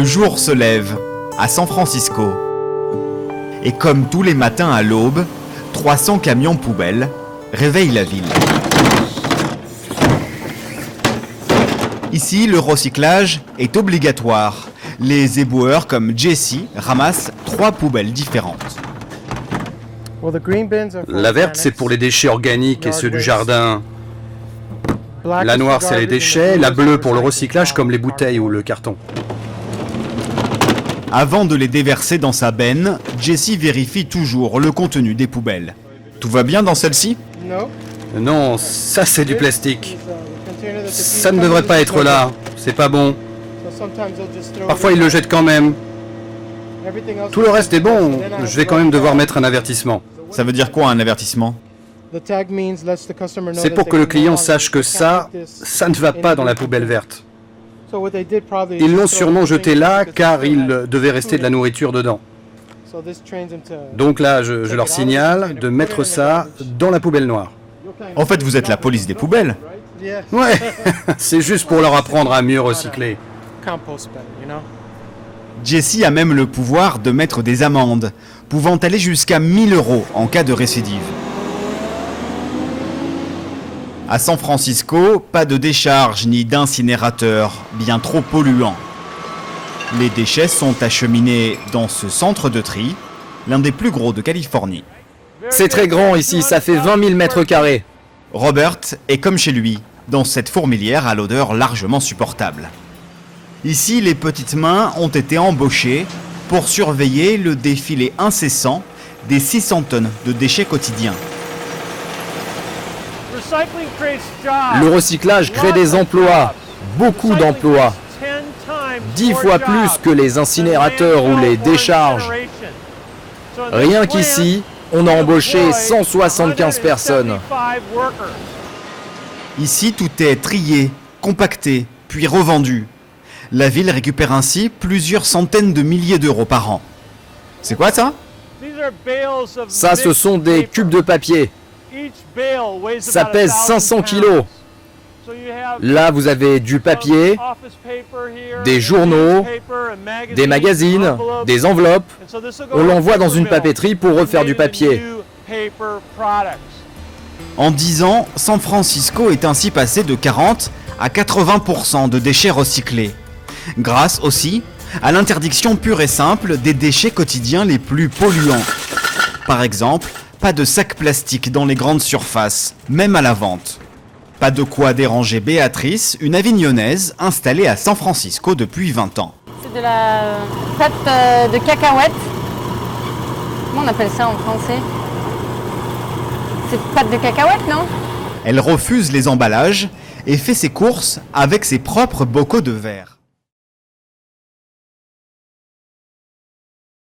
jour se lève à San Francisco. Et comme tous les matins à l'aube, 300 camions poubelles réveillent la ville. Ici, le recyclage est obligatoire. Les éboueurs comme Jesse ramassent 3 poubelles différentes. La verte, c'est pour les déchets organiques et ceux du jardin. La noire, c'est les déchets. La bleue pour le recyclage, comme les bouteilles ou le carton. Avant de les déverser dans sa benne, Jesse vérifie toujours le contenu des poubelles. Tout va bien dans celle-ci ? Non, ça c'est du plastique. Ça ne devrait pas être là. C'est pas bon. Parfois ils le jettent quand même. Tout le reste est bon. Je vais quand même devoir mettre un avertissement. Ça veut dire quoi un avertissement ? C'est pour que le client sache que ça ne va pas dans la poubelle verte. Ils l'ont sûrement jeté là car il devait rester de la nourriture dedans. Donc là, je leur signale de mettre ça dans la poubelle noire. En fait, vous êtes la police des poubelles. Ouais, c'est juste pour leur apprendre à mieux recycler. Jesse a même le pouvoir de mettre des amendes, pouvant aller jusqu'à 1 000 € en cas de récidive. À San Francisco, pas de décharge ni d'incinérateur, bien trop polluant. Les déchets sont acheminés dans ce centre de tri, l'un des plus gros de Californie. C'est très grand ici, ça fait 20 000 mètres carrés. Robert est comme chez lui, dans cette fourmilière à l'odeur largement supportable. Ici, les petites mains ont été embauchées pour surveiller le défilé incessant des 600 tonnes de déchets quotidiens. Le recyclage crée des emplois, beaucoup d'emplois. 10 fois plus que les incinérateurs ou les décharges. Rien qu'ici, on a embauché 175 personnes. Ici, tout est trié, compacté, puis revendu. La ville récupère ainsi plusieurs centaines de milliers d'euros par an. C'est quoi ça ? Ça, ce sont des cubes de papier. Ça pèse 500 kilos. Là, vous avez du papier, des journaux, des magazines, des enveloppes. On l'envoie dans une papeterie pour refaire du papier. En 10 ans, San Francisco est ainsi passé de 40 à 80% de déchets recyclés. Grâce aussi à l'interdiction pure et simple des déchets quotidiens les plus polluants. Par exemple, pas de sacs plastiques dans les grandes surfaces, même à la vente. Pas de quoi déranger Béatrice, une Avignonnaise installée à San Francisco depuis 20 ans. C'est de la pâte de cacahuètes. Comment on appelle ça en français ? C'est pâte de cacahuètes, non ? Elle refuse les emballages et fait ses courses avec ses propres bocaux de verre.